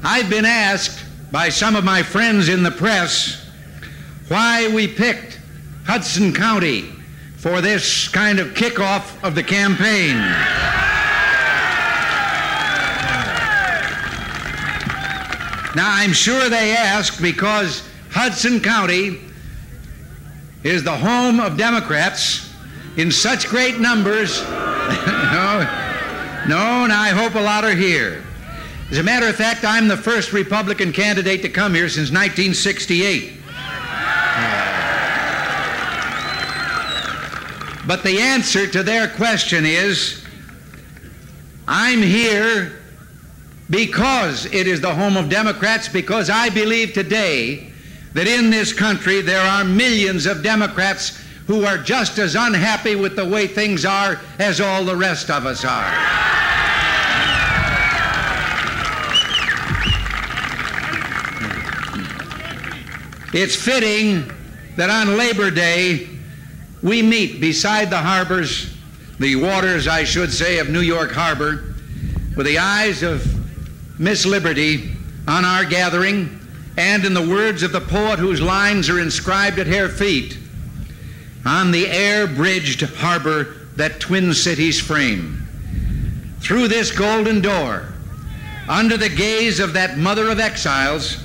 I've been asked by some of my friends in the press why we picked Hudson County for this kind of kickoff of the campaign. Now, I'm sure they ask because Hudson County is the home of Democrats in such great numbers. No, and I hope a lot are here. As a matter of fact, I'm the first Republican candidate to come here since 1968. But the answer to their question is, I'm here because it is the home of Democrats, because I believe today that in this country there are millions of Democrats who are just as unhappy with the way things are as all the rest of us are. It's fitting that on Labor Day we meet beside the harbors, the waters, I should say, of New York Harbor, with the eyes of Miss Liberty on our gathering, and in the words of the poet whose lines are inscribed at her feet, on the air-bridged harbor that twin cities frame. Through this golden door, under the gaze of that mother of exiles,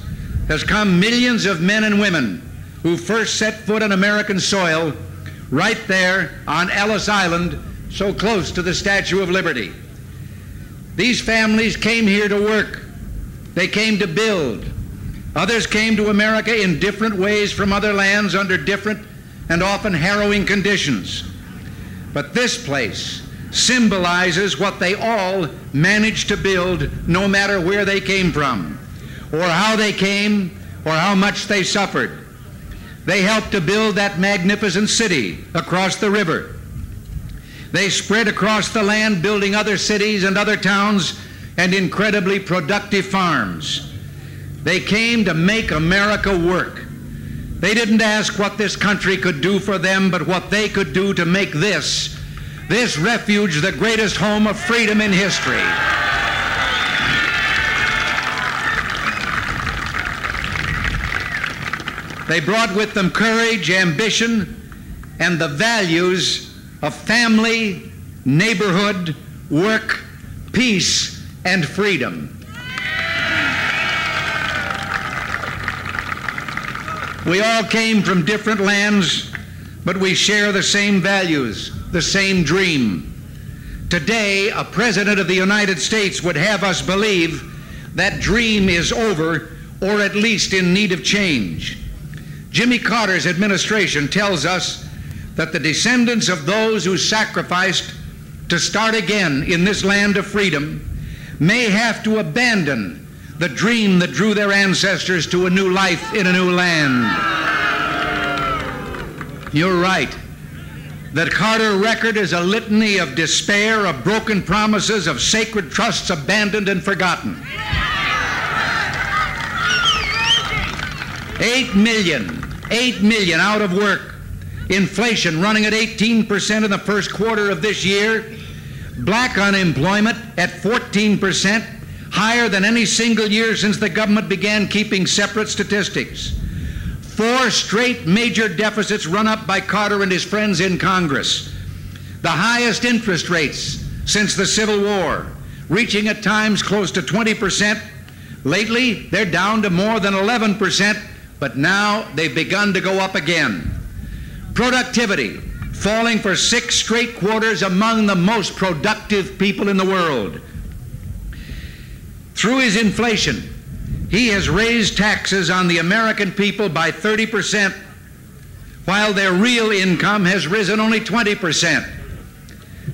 has come millions of men and women who first set foot on American soil right there on Ellis Island, so close to the Statue of Liberty. These families came here to work. They came to build. Others came to America in different ways from other lands under different and often harrowing conditions. But this place symbolizes what they all managed to build, no matter where they came from, or how they came, or how much they suffered. They helped to build that magnificent city across the river. They spread across the land, building other cities and other towns and incredibly productive farms. They came to make America work. They didn't ask what this country could do for them, but what they could do to make this refuge the greatest home of freedom in history. They brought with them courage, ambition, and the values of family, neighborhood, work, peace, and freedom. We all came from different lands, but we share the same values, the same dream. Today, a president of the United States would have us believe that dream is over, or at least in need of change. Jimmy Carter's administration tells us that the descendants of those who sacrificed to start again in this land of freedom may have to abandon the dream that drew their ancestors to a new life in a new land. You're right. The Carter record is a litany of despair, of broken promises, of sacred trusts abandoned and forgotten. 8 million out of work, inflation running at 18% in the first quarter of this year, black unemployment at 14%, higher than any single year since the government began keeping separate statistics. 4 straight major deficits run up by Carter and his friends in Congress. The highest interest rates since the Civil War, reaching at times close to 20%. Lately, they're down to more than 11%, but now they've begun to go up again. Productivity falling for 6 straight quarters among the most productive people in the world. Through his inflation, he has raised taxes on the American people by 30%, while their real income has risen only 20%.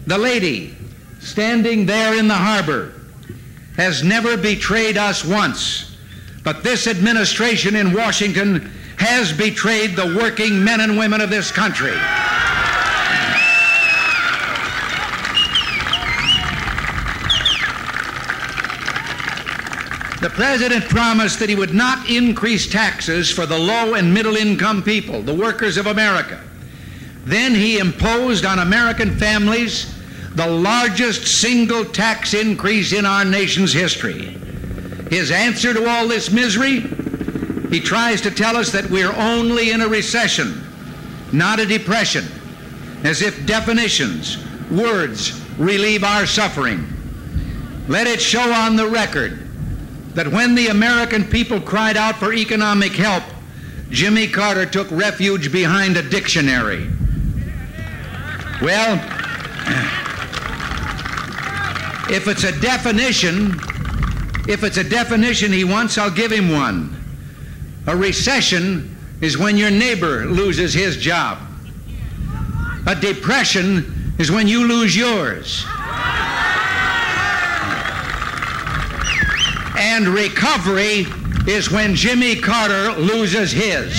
The lady standing there in the harbor has never betrayed us once, but this administration in Washington has betrayed the working men and women of this country. The president promised that he would not increase taxes for the low and middle income people, the workers of America. Then he imposed on American families the largest single tax increase in our nation's history. His answer to all this misery, he tries to tell us that we're only in a recession, not a depression, as if definitions, words, relieve our suffering. Let it show on the record that when the American people cried out for economic help, Jimmy Carter took refuge behind a dictionary. Well, if it's a definition he wants, I'll give him one. A recession is when your neighbor loses his job. A depression is when you lose yours. And recovery is when Jimmy Carter loses his.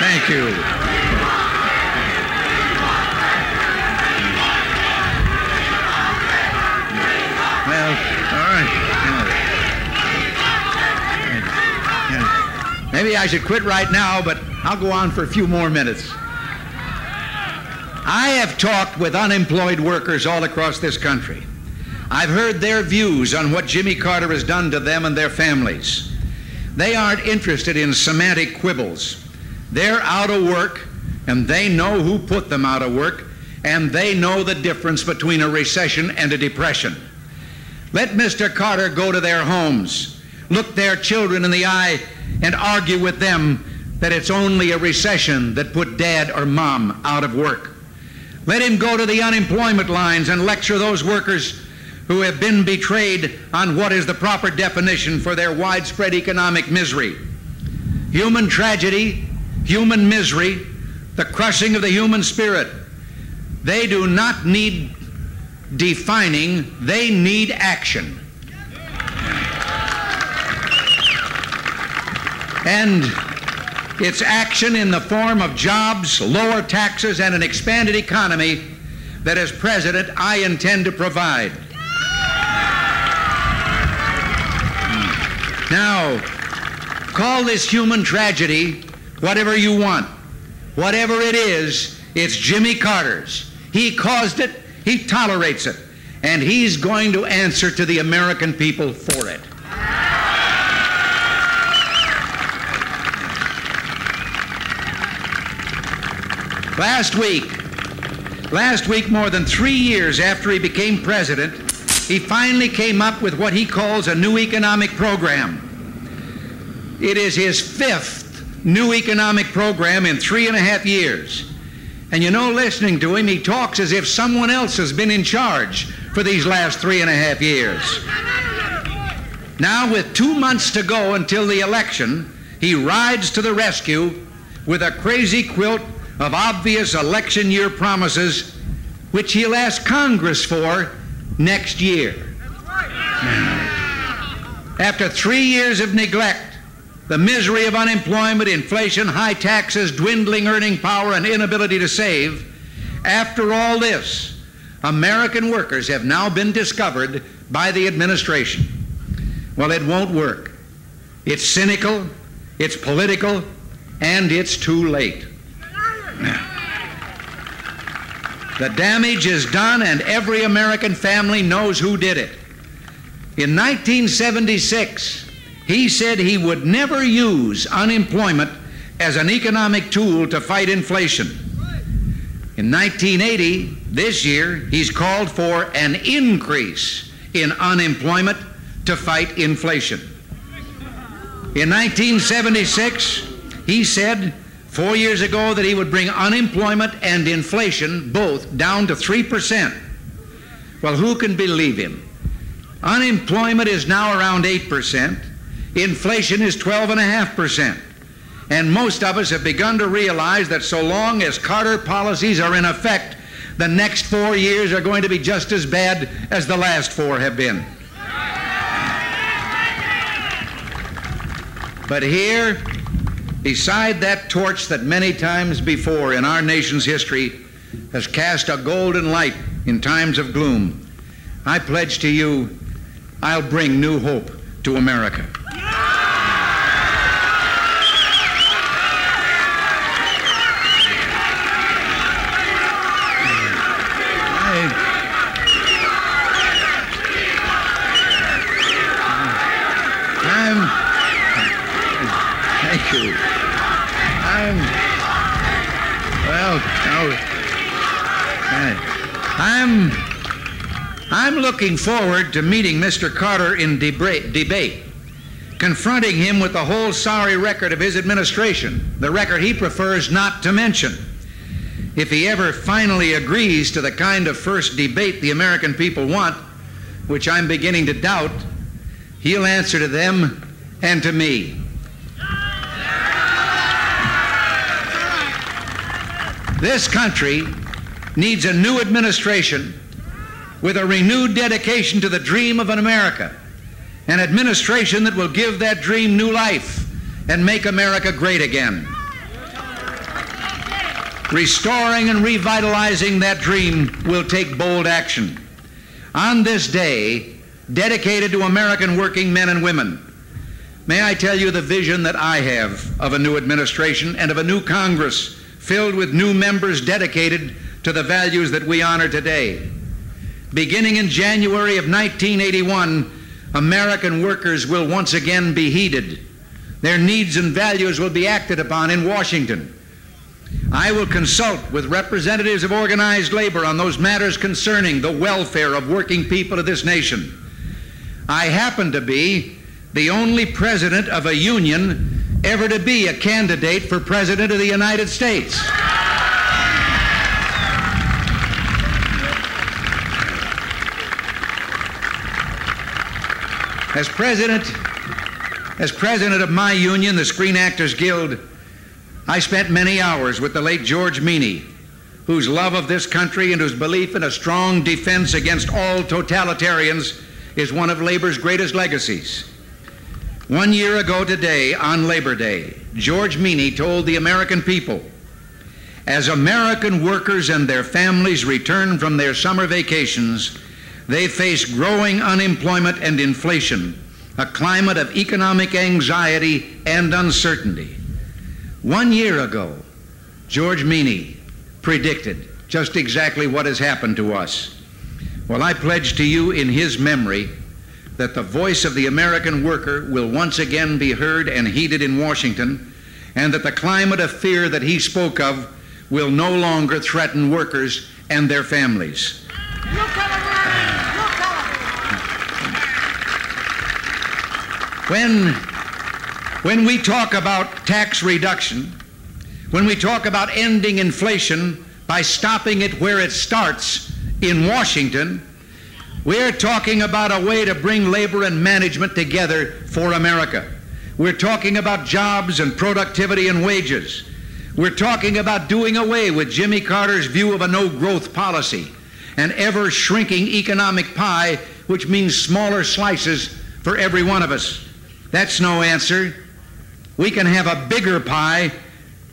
Thank you. Well, all right. Maybe I should quit right now, but I'll go on for a few more minutes. I have talked with unemployed workers all across this country. I've heard their views on what Jimmy Carter has done to them and their families. They aren't interested in semantic quibbles. They're out of work, and they know who put them out of work, and they know the difference between a recession and a depression. Let Mr. Carter go to their homes, look their children in the eye, and argue with them that it's only a recession that put dad or mom out of work. Let him go to the unemployment lines and lecture those workers who have been betrayed on what is the proper definition for their widespread economic misery. Human tragedy, human misery, the crushing of the human spirit. They do not need defining, they need action. And it's action in the form of jobs, lower taxes, and an expanded economy that, as president, I intend to provide. Now, call this human tragedy whatever you want. Whatever it is, it's Jimmy Carter's. He caused it, he tolerates it, and he's going to answer to the American people for it. Last week, more than 3 years after he became president, he finally came up with what he calls a new economic program. It is his 5th new economic program in 3.5 years. And you know, listening to him, he talks as if someone else has been in charge for these last 3.5 years. Now, with 2 months to go until the election, he rides to the rescue with a crazy quilt of obvious election year promises, which he'll ask Congress for next year. After 3 years of neglect, the misery of unemployment, inflation, high taxes, dwindling earning power, and inability to save, after all this, American workers have now been discovered by the administration. Well, it won't work. It's cynical, it's political, and it's too late. The damage is done, and every American family knows who did it. In 1976, he said he would never use unemployment as an economic tool to fight inflation. In 1980, this year, he's called for an increase in unemployment to fight inflation. In 1976, he said 4 years ago that he would bring unemployment and inflation both down to 3%. Well, who can believe him? Unemployment is now around 8%. Inflation is 12.5%. And most of us have begun to realize that so long as Carter policies are in effect, the next 4 years are going to be just as bad as the last 4 have been. But here, beside that torch that many times before in our nation's history has cast a golden light in times of gloom, I pledge to you I'll bring new hope to America. Thank you. I'm looking forward to meeting Mr. Carter in debate, confronting him with the whole sorry record of his administration, the record he prefers not to mention. If he ever finally agrees to the kind of first debate the American people want, which I'm beginning to doubt, he'll answer to them and to me. This country needs a new administration with a renewed dedication to the dream of an America, an administration that will give that dream new life and make America great again. Restoring and revitalizing that dream will take bold action. On this day, dedicated to American working men and women, may I tell you the vision that I have of a new administration and of a new Congress filled with new members dedicated to the values that we honor today. Beginning in January of 1981, American workers will once again be heeded. Their needs and values will be acted upon in Washington. I will consult with representatives of organized labor on those matters concerning the welfare of working people of this nation. I happen to be the only president of a union ever to be a candidate for President of the United States. As president of my union, the Screen Actors Guild, I spent many hours with the late George Meany, whose love of this country and whose belief in a strong defense against all totalitarians is one of labor's greatest legacies. 1 year ago today, on Labor Day, George Meany told the American people, as American workers and their families return from their summer vacations, they face growing unemployment and inflation, a climate of economic anxiety and uncertainty. 1 year ago, George Meany predicted just exactly what has happened to us. Well, I pledge to you in his memory that the voice of the American worker will once again be heard and heeded in Washington, and that the climate of fear that he spoke of will no longer threaten workers and their families. When we talk about tax reduction, when we talk about ending inflation by stopping it where it starts in Washington, we're talking about a way to bring labor and management together for America. We're talking about jobs and productivity and wages. We're talking about doing away with Jimmy Carter's view of a no-growth policy, an ever-shrinking economic pie, which means smaller slices for every one of us. That's no answer. We can have a bigger pie,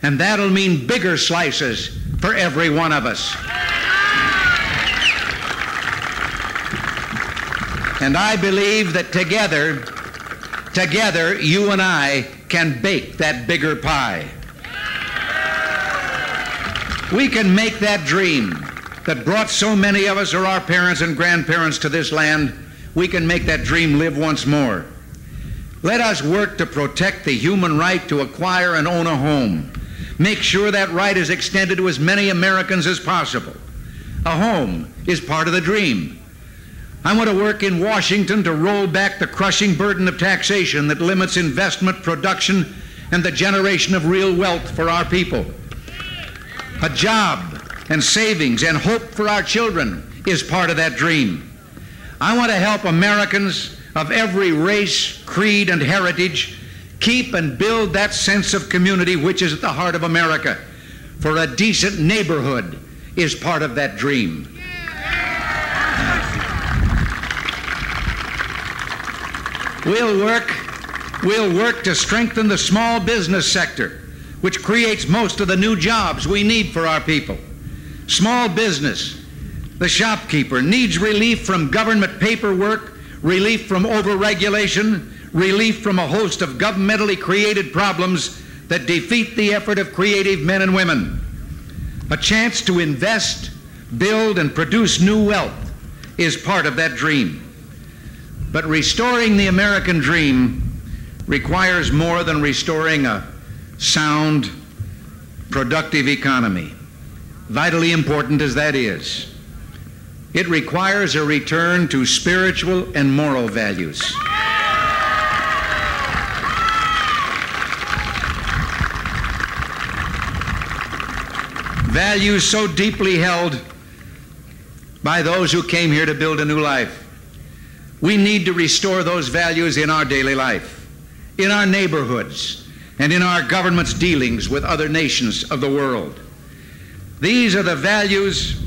and that'll mean bigger slices for every one of us. And I believe that together, you and I can bake that bigger pie. We can make that dream that brought so many of us or our parents and grandparents to this land, we can make that dream live once more. Let us work to protect the human right to acquire and own a home. Make sure that right is extended to as many Americans as possible. A home is part of the dream. I want to work in Washington to roll back the crushing burden of taxation that limits investment, production, and the generation of real wealth for our people. A job and savings and hope for our children is part of that dream. I want to help Americans of every race, creed, and heritage keep and build that sense of community which is at the heart of America. For a decent neighborhood is part of that dream. We'll work to strengthen the small business sector, which creates most of the new jobs we need for our people. Small business, The shopkeeper needs relief from government paperwork, relief from overregulation, relief from a host of governmentally created problems that defeat the effort of creative men and women. A chance to invest, build, and produce new wealth is part of that dream. But restoring the American dream requires more than restoring a sound, productive economy. Vitally important as that is, it requires a return to spiritual and moral values. Values so deeply held by those who came here to build a new life. We need to restore those values in our daily life, in our neighborhoods, and in our government's dealings with other nations of the world. These are the values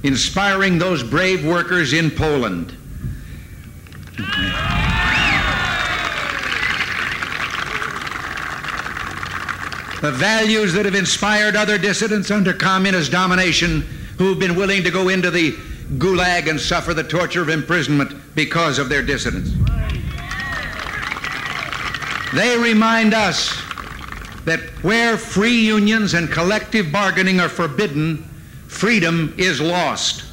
inspiring those brave workers in Poland. The values that have inspired other dissidents under communist domination who've been willing to go into the gulag and suffer the torture of imprisonment because of their dissidence. They remind us that where free unions and collective bargaining are forbidden, freedom is lost.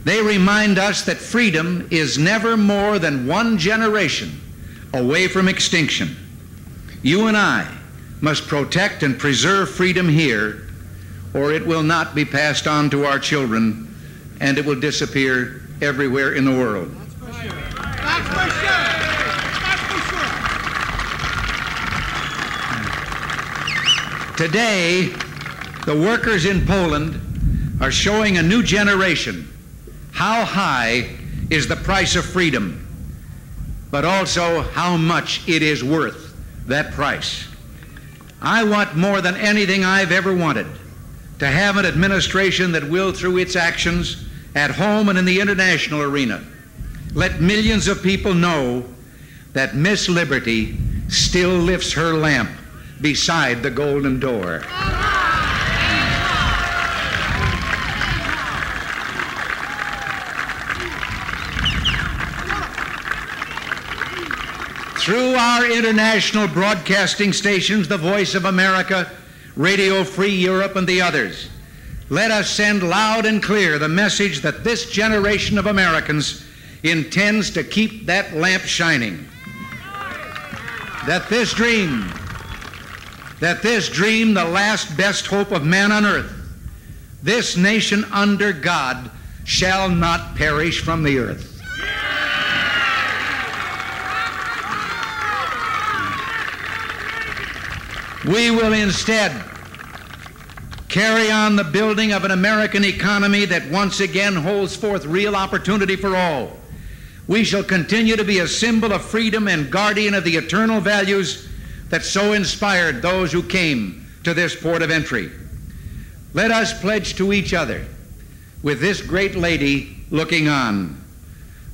They remind us that freedom is never more than one generation away from extinction. You and I must protect and preserve freedom here, or it will not be passed on to our children, and it will disappear everywhere in the world. That's for sure. That's for sure. That's for sure. Today, the workers in Poland are showing a new generation how high is the price of freedom, but also how much it is worth that price. I want more than anything I've ever wanted to have an administration that will, through its actions at home and in the international arena, let millions of people know that Miss Liberty still lifts her lamp beside the golden door. Through our international broadcasting stations, the Voice of America, Radio Free Europe, and the others, let us send loud and clear the message that this generation of Americans intends to keep that lamp shining. That this dream, the last best hope of man on earth, this nation under God, shall not perish from the earth. We will instead carry on the building of an American economy that once again holds forth real opportunity for all. We shall continue to be a symbol of freedom and guardian of the eternal values that so inspired those who came to this port of entry. Let us pledge to each other, with this great lady looking on,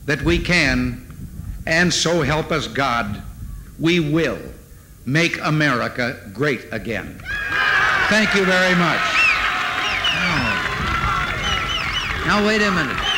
that we can, and so help us God, we will make America great again. Thank you very much. Now wait a minute.